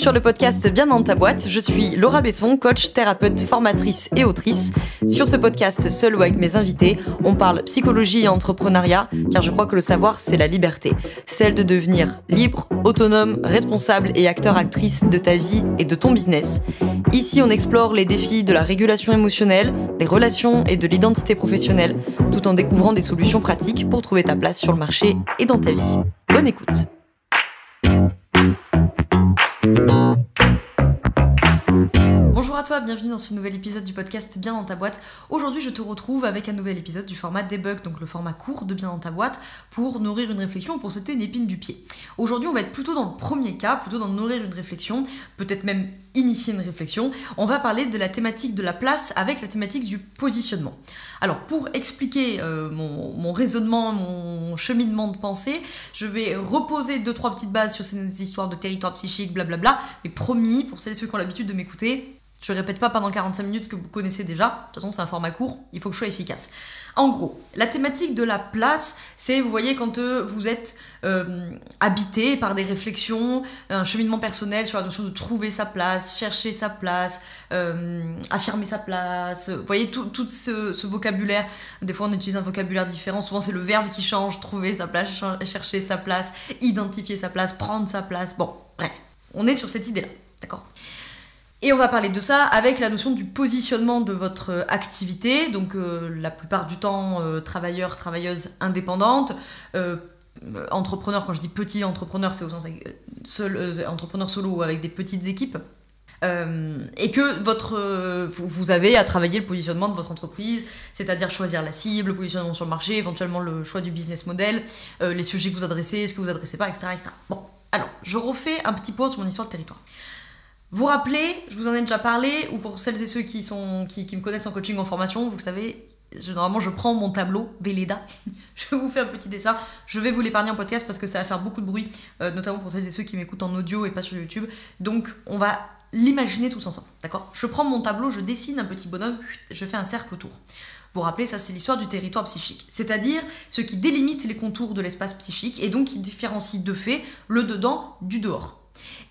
sur le podcast Bien dans ta boîte, je suis Laura Besson, coach, thérapeute, formatrice et autrice. Sur ce podcast, seul ou avec mes invités, on parle psychologie et entrepreneuriat, car je crois que le savoir, c'est la liberté. Celle de devenir libre, autonome, responsable et acteur-actrice de ta vie et de ton business. Ici, on explore les défis de la régulation émotionnelle, des relations et de l'identité professionnelle, tout en découvrant des solutions pratiques pour trouver ta place sur le marché et dans ta vie. Bonne écoute. Bonjour à toi, bienvenue dans ce nouvel épisode du podcast Bien dans ta boîte. Aujourd'hui, je te retrouve avec un nouvel épisode du format Debug, donc le format court de Bien dans ta boîte, pour nourrir une réflexion, pour sauter une épine du pied. Aujourd'hui, on va être plutôt dans le premier cas, plutôt dans nourrir une réflexion, peut-être même initier une réflexion. On va parler de la thématique de la place avec la thématique du positionnement. Alors, pour expliquer mon raisonnement, mon cheminement de pensée, je vais reposer 2-3 petites bases sur ces histoires de territoire psychique, blablabla, mais promis, pour celles et ceux qui ont l'habitude de m'écouter, je répète pas pendant 45 minutes ce que vous connaissez déjà, de toute façon c'est un format court, il faut que je sois efficace. En gros, la thématique de la place, c'est, vous voyez, quand vous êtes habité par des réflexions, un cheminement personnel sur la notion de trouver sa place, chercher sa place, affirmer sa place, vous voyez tout ce vocabulaire, des fois on utilise un vocabulaire différent, souvent c'est le verbe qui change, trouver sa place, chercher sa place, identifier sa place, prendre sa place, bon, bref, on est sur cette idée-là, d'accord ? Et on va parler de ça avec la notion du positionnement de votre activité, donc la plupart du temps travailleurs, travailleuses indépendantes, entrepreneurs, quand je dis petit entrepreneur, c'est au sens entrepreneur solo avec des petites équipes, et que vous avez à travailler le positionnement de votre entreprise, c'est-à-dire choisir la cible, le positionnement sur le marché, éventuellement le choix du business model, les sujets que vous adressez, ce que vous adressez pas, etc., etc. Bon, alors, je refais un petit point sur mon histoire de territoire. Vous rappelez, je vous en ai déjà parlé, ou pour celles et ceux qui me connaissent en coaching ou en formation, vous savez, normalement je prends mon tableau, Velleda, je vous fais un petit dessin, je vais vous l'épargner en podcast parce que ça va faire beaucoup de bruit, notamment pour celles et ceux qui m'écoutent en audio et pas sur YouTube, donc on va l'imaginer tous ensemble, d'accord ? Je prends mon tableau, je dessine un petit bonhomme, je fais un cercle autour. Vous vous rappelez, ça c'est l'histoire du territoire psychique, c'est-à-dire ce qui délimite les contours de l'espace psychique et donc qui différencie de fait le dedans du dehors.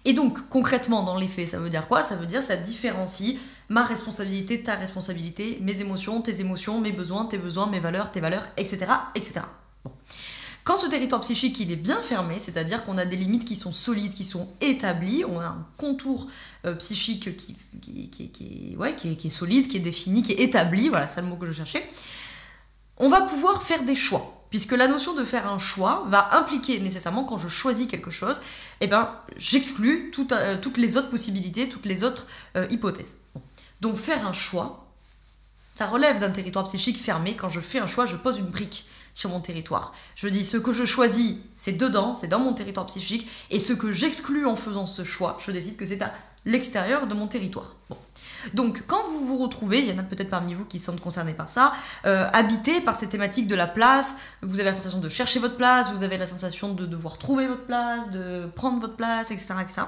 Et donc, concrètement, dans les faits, ça veut dire quoi ? Ça veut dire ça différencie ma responsabilité, ta responsabilité, mes émotions, mes besoins, tes besoins, mes valeurs, tes valeurs, etc. etc. Bon. Quand ce territoire psychique il est bien fermé, c'est-à-dire qu'on a des limites qui sont solides, qui sont établies, on a un contour psychique qui est solide, qui est défini, qui est établi, voilà, c'est le mot que je cherchais, on va pouvoir faire des choix. Puisque la notion de faire un choix va impliquer nécessairement, quand je choisis quelque chose, j'exclus toutes les autres possibilités, toutes les autres hypothèses. Bon. Donc faire un choix, ça relève d'un territoire psychique fermé. Quand je fais un choix, je pose une brique sur mon territoire. Je dis ce que je choisis, c'est dedans, c'est dans mon territoire psychique, et ce que j'exclus en faisant ce choix, je décide que c'est à l'extérieur de mon territoire. Bon. Donc, quand vous vous retrouvez, il y en a peut-être parmi vous qui sont concernés par ça, habité par ces thématiques de la place, vous avez la sensation de chercher votre place, vous avez la sensation de devoir trouver votre place, de prendre votre place, etc., etc.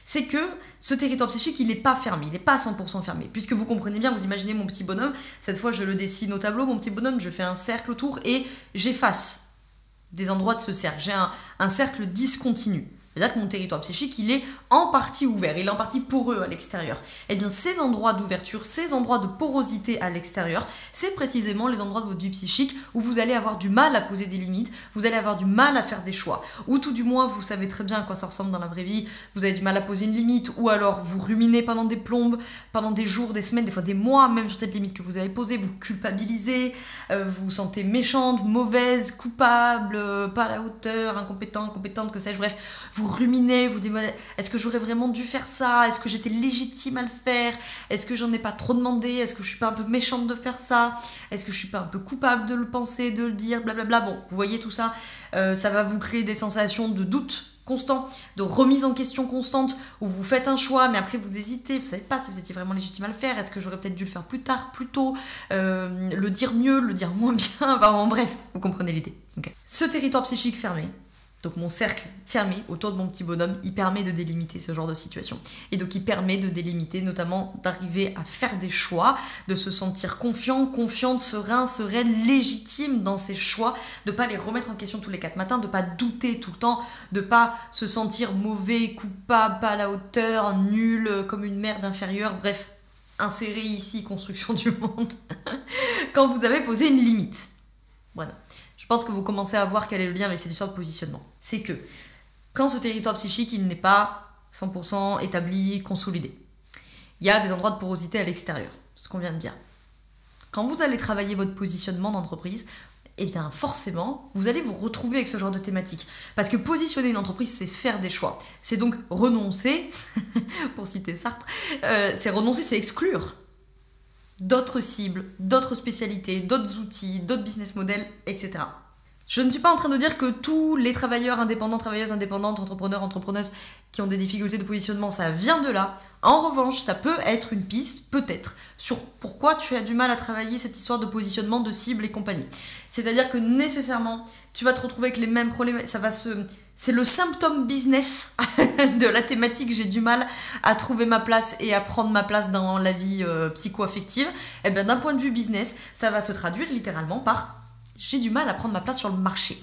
C'est que ce territoire psychique, il n'est pas fermé, il n'est pas 100% fermé. Puisque vous comprenez bien, vous imaginez mon petit bonhomme, cette fois je le dessine au tableau, mon petit bonhomme, je fais un cercle autour et j'efface des endroits de ce cercle. J'ai un cercle discontinu. C'est-à-dire que mon territoire psychique, il est en partie ouvert, il est en partie poreux à l'extérieur. Et bien ces endroits d'ouverture, ces endroits de porosité à l'extérieur, c'est précisément les endroits de votre vie psychique où vous allez avoir du mal à poser des limites, vous allez avoir du mal à faire des choix. Ou tout du moins, vous savez très bien à quoi ça ressemble dans la vraie vie, vous avez du mal à poser une limite, ou alors vous ruminez pendant des plombes, pendant des jours, des semaines, des fois des mois, même sur cette limite que vous avez posée, vous culpabilisez, vous vous sentez méchante, mauvaise, coupable, pas à la hauteur, incompétente, que sais-je, bref, vous ruminez, vous dites est-ce que j'aurais vraiment dû faire ça, est-ce que j'étais légitime à le faire, est-ce que j'en ai pas trop demandé, est-ce que je suis pas un peu méchante de faire ça, est-ce que je suis pas un peu coupable de le penser, de le dire, blablabla. Bon, vous voyez tout ça, ça va vous créer des sensations de doute constant, de remise en question constante, où vous faites un choix, mais après vous hésitez, vous savez pas si vous étiez vraiment légitime à le faire, est-ce que j'aurais peut-être dû le faire plus tard, plus tôt, le dire mieux, le dire moins bien, enfin bon, bref, vous comprenez l'idée. Okay. Ce territoire psychique fermé, Donc mon cercle fermé autour de mon petit bonhomme, il permet de délimiter ce genre de situation. Et donc il permet de délimiter, notamment d'arriver à faire des choix, de se sentir confiant, confiante, serein, sereine, légitime dans ses choix, de pas les remettre en question tous les 4 matins, de pas douter tout le temps, de pas se sentir mauvais, coupable, pas à la hauteur, nul, comme une merde inférieure, bref, insérer ici construction du monde, quand vous avez posé une limite. Voilà. Je pense que vous commencez à voir quel est le lien avec cette histoire de positionnement. C'est que quand ce territoire psychique, il n'est pas 100% établi, consolidé, il y a des endroits de porosité à l'extérieur, ce qu'on vient de dire. Quand vous allez travailler votre positionnement d'entreprise, eh bien forcément, vous allez vous retrouver avec ce genre de thématique. Parce que positionner une entreprise, c'est faire des choix. C'est donc renoncer, pour citer Sartre, c'est renoncer, c'est exclure d'autres cibles, d'autres spécialités, d'autres outils, d'autres business models, etc. Je ne suis pas en train de dire que tous les travailleurs indépendants, travailleuses indépendantes, entrepreneurs, entrepreneuses qui ont des difficultés de positionnement, ça vient de là. En revanche, ça peut être une piste, peut-être, sur pourquoi tu as du mal à travailler cette histoire de positionnement, de cible et compagnie. C'est-à-dire que nécessairement, tu vas te retrouver avec les mêmes problèmes, c'est le symptôme business de la thématique j'ai du mal à trouver ma place et à prendre ma place dans la vie psycho-affective. Et bien d'un point de vue business, ça va se traduire littéralement par j'ai du mal à prendre ma place sur le marché.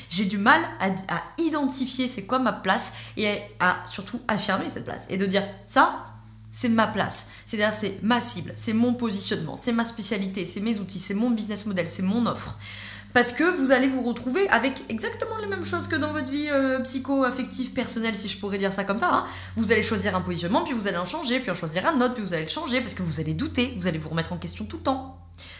J'ai du mal à identifier c'est quoi ma place et à surtout affirmer cette place et de dire ça, c'est ma place. C'est-à-dire c'est ma cible, c'est mon positionnement, c'est ma spécialité, c'est mes outils, c'est mon business model, c'est mon offre. Parce que vous allez vous retrouver avec exactement les mêmes choses que dans votre vie psycho-affective personnelle, si je pourrais dire ça comme ça. Hein. Vous allez choisir un positionnement, puis vous allez en changer, puis en choisir un autre, puis vous allez le changer, parce que vous allez douter, vous allez vous remettre en question tout le temps.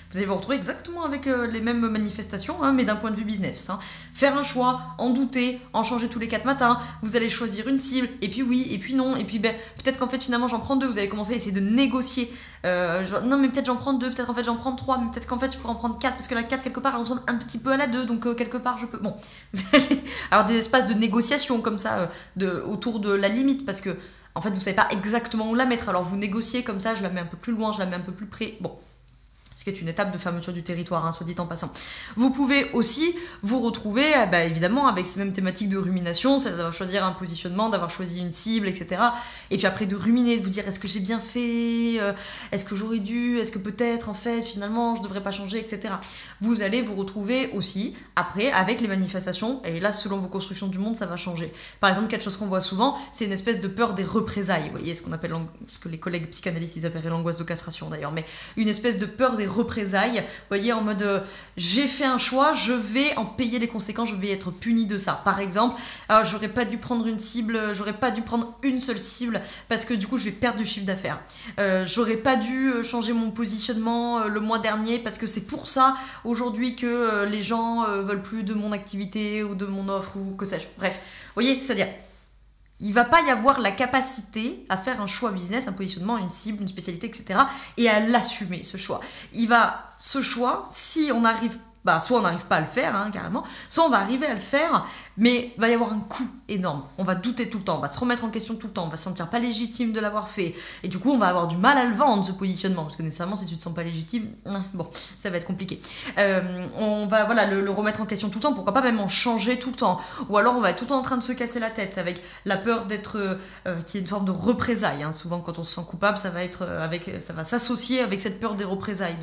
Vous allez vous retrouver exactement avec les mêmes manifestations, hein, mais d'un point de vue business. Hein. Faire un choix, en douter, en changer tous les 4 matins, vous allez choisir une cible, et puis oui, et puis non, et puis peut-être qu'en fait finalement j'en prends 2, vous allez commencer à essayer de négocier. Non mais peut-être j'en prends 2, peut-être en fait j'en prends 3, mais peut-être qu'en fait je pourrais en prendre 4, parce que la 4 quelque part elle ressemble un petit peu à la 2, donc quelque part je peux... Bon, vous allez avoir des espaces de négociation comme ça, autour de la limite, parce que en fait vous savez pas exactement où la mettre, alors vous négociez comme ça, je la mets un peu plus loin, je la mets un peu plus près, bon... Ce qui est une étape de fermeture du territoire, hein, soit dit en passant. Vous pouvez aussi vous retrouver, évidemment, avec ces mêmes thématiques de rumination, c'est d'avoir choisi un positionnement, d'avoir choisi une cible, etc. Et puis après de ruminer, de vous dire est-ce que j'ai bien fait, est-ce que j'aurais dû, est-ce que peut-être, en fait, finalement, je devrais pas changer, etc. Vous allez vous retrouver aussi, après, avec les manifestations, et là, selon vos constructions du monde, ça va changer. Par exemple, quelque chose qu'on voit souvent, c'est une espèce de peur des représailles, vous voyez, ce qu'on appelle, ce que les collègues psychanalystes, ils appelleraient l'angoisse de castration, d'ailleurs, mais une espèce de peur des représailles, vous voyez, en mode j'ai fait un choix, je vais en payer les conséquences, je vais être puni de ça. Par exemple, j'aurais pas dû prendre une cible, j'aurais pas dû prendre une seule cible parce que du coup je vais perdre du chiffre d'affaires. J'aurais pas dû changer mon positionnement le mois dernier parce que c'est pour ça aujourd'hui que les gens veulent plus de mon activité ou de mon offre ou que sais-je. Bref, vous voyez, c'est-à-dire il va pas y avoir la capacité à faire un choix business, un positionnement, une cible, une spécialité, etc. et à l'assumer, ce choix. Ce choix, si on arrive, soit on n'arrive pas à le faire, hein, carrément, soit on va arriver à le faire, mais il va y avoir un coût énorme. On va douter tout le temps, on va se remettre en question tout le temps, on va se sentir pas légitime de l'avoir fait, et du coup on va avoir du mal à le vendre, ce positionnement, parce que nécessairement si tu te sens pas légitime, bon, ça va être compliqué. On va le remettre en question tout le temps, pourquoi pas même en changer tout le temps, ou alors on va être tout le temps en train de se casser la tête avec la peur d'être, qui est une forme de représailles, hein. Souvent quand on se sent coupable, ça va s'associer avec cette peur des représailles,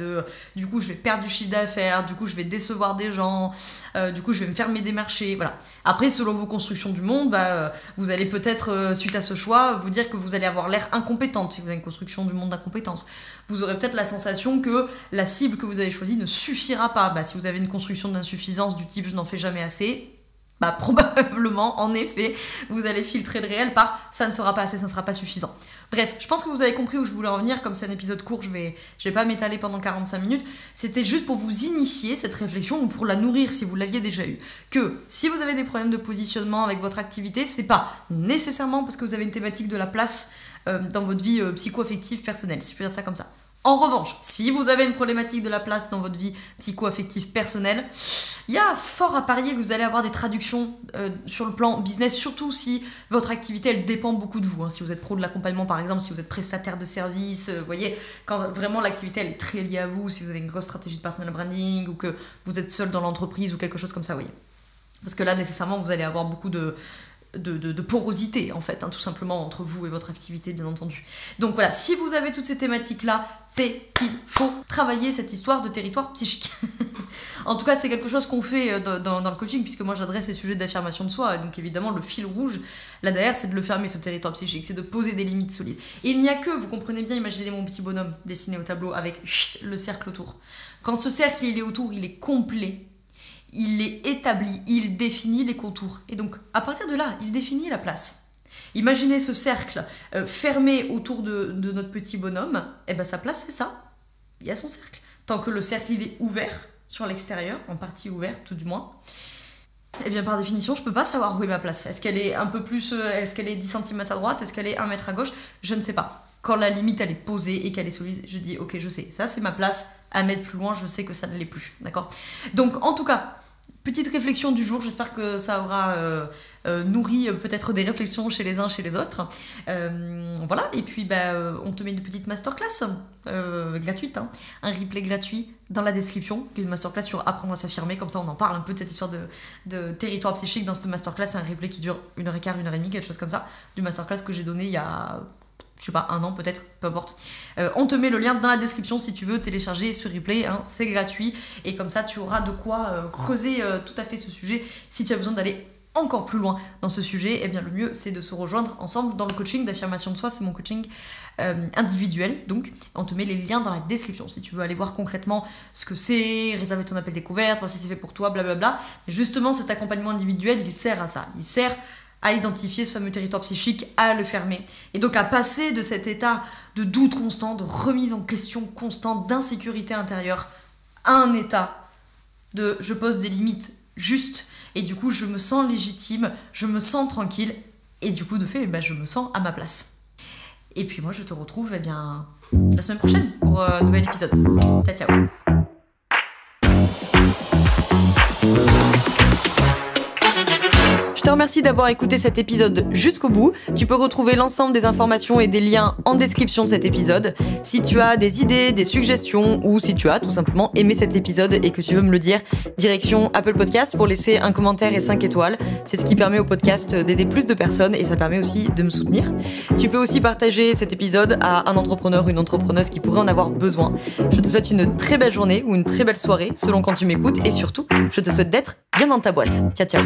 du coup je vais perdre du chiffre d'affaires, du coup je vais décevoir des gens, du coup je vais me fermer des marchés, voilà. Après, selon vos constructions du monde, vous allez peut-être, suite à ce choix, vous dire que vous allez avoir l'air incompétente si vous avez une construction du monde d'incompétence. Vous aurez peut-être la sensation que la cible que vous avez choisie ne suffira pas. Si vous avez une construction d'insuffisance du type « je n'en fais jamais assez », probablement, en effet, vous allez filtrer le réel par « ça ne sera pas assez, ça ne sera pas suffisant ». Bref, je pense que vous avez compris où je voulais en venir, comme c'est un épisode court, je vais pas m'étaler pendant 45 minutes, c'était juste pour vous initier cette réflexion, ou pour la nourrir si vous l'aviez déjà eue, que si vous avez des problèmes de positionnement avec votre activité, c'est pas nécessairement parce que vous avez une thématique de la place dans votre vie psycho-affective personnelle, si je peux dire ça comme ça. En revanche, si vous avez une problématique de la place dans votre vie psycho-affective personnelle, il y a fort à parier que vous allez avoir des traductions sur le plan business, surtout si votre activité elle dépend beaucoup de vous. Hein. Si vous êtes pro de l'accompagnement par exemple, si vous êtes prestataire de service, vous voyez, quand vraiment l'activité elle est très liée à vous, si vous avez une grosse stratégie de personal branding ou que vous êtes seul dans l'entreprise ou quelque chose comme ça, vous voyez. Parce que là, nécessairement, vous allez avoir beaucoup de porosité, en fait, hein, tout simplement, entre vous et votre activité, bien entendu. Donc voilà, si vous avez toutes ces thématiques-là, c'est qu'il faut travailler cette histoire de territoire psychique. En tout cas, c'est quelque chose qu'on fait dans le coaching, puisque moi, j'adresse ces sujets d'affirmation de soi, et donc évidemment, le fil rouge, là derrière, c'est de le fermer, ce territoire psychique, c'est de poser des limites solides. Et il n'y a que, vous comprenez bien, imaginez mon petit bonhomme dessiné au tableau avec le cercle autour. Quand ce cercle, il est autour, il est complet, il est établi, il définit les contours. Et donc, à partir de là, il définit la place. Imaginez ce cercle fermé autour de notre petit bonhomme, et ben sa place, c'est ça. Il y a son cercle. Tant que le cercle, il est ouvert sur l'extérieur, en partie ouverte, tout du moins, et bien par définition, je peux pas savoir où est ma place. Est-ce qu'elle est un peu plus... est-ce qu'elle est 10 cm à droite? Est-ce qu'elle est 1 mètre à gauche? Je ne sais pas. Quand la limite, elle est posée et qu'elle est solide, je dis, ok, je sais. Ça, c'est ma place. À mettre plus loin, je sais que ça ne l'est plus. D'accord? Donc, en tout cas, petite réflexion du jour, j'espère que ça aura nourri peut-être des réflexions chez les uns, chez les autres. Voilà, et puis on te met une petite masterclass gratuite, hein, un replay gratuit dans la description, qui est une masterclass sur apprendre à s'affirmer, comme ça on en parle un peu de cette histoire de territoire psychique dans cette masterclass. C'est un replay qui dure 1h15, 1h30, quelque chose comme ça, du masterclass que j'ai donné il y a... je sais pas, 1 an peut-être, peu importe. On te met le lien dans la description si tu veux télécharger ce replay, hein, c'est gratuit, et comme ça tu auras de quoi creuser tout à fait ce sujet. Si tu as besoin d'aller encore plus loin dans ce sujet, eh bien le mieux c'est de se rejoindre ensemble dans le coaching d'affirmation de soi, c'est mon coaching individuel, donc on te met les liens dans la description si tu veux aller voir concrètement ce que c'est, réserver ton appel découverte, voir si c'est fait pour toi, blablabla. Mais justement cet accompagnement individuel, il sert à ça, il sert à identifier ce fameux territoire psychique, à le fermer. Et donc à passer de cet état de doute constant, de remise en question constante, d'insécurité intérieure, à un état de je pose des limites justes, et du coup je me sens légitime, je me sens tranquille, et du coup de fait je me sens à ma place. Et puis moi je te retrouve la semaine prochaine pour un nouvel épisode. Ciao ciao. Je te remercie d'avoir écouté cet épisode jusqu'au bout. Tu peux retrouver l'ensemble des informations et des liens en description de cet épisode. Si tu as des idées, des suggestions, ou si tu as tout simplement aimé cet épisode et que tu veux me le dire, direction Apple Podcast pour laisser un commentaire et 5 étoiles. C'est ce qui permet au podcast d'aider plus de personnes et ça permet aussi de me soutenir. Tu peux aussi partager cet épisode à un entrepreneur ou une entrepreneuse qui pourrait en avoir besoin. Je te souhaite une très belle journée ou une très belle soirée selon quand tu m'écoutes, et surtout, je te souhaite d'être bien dans ta boîte. Ciao ciao.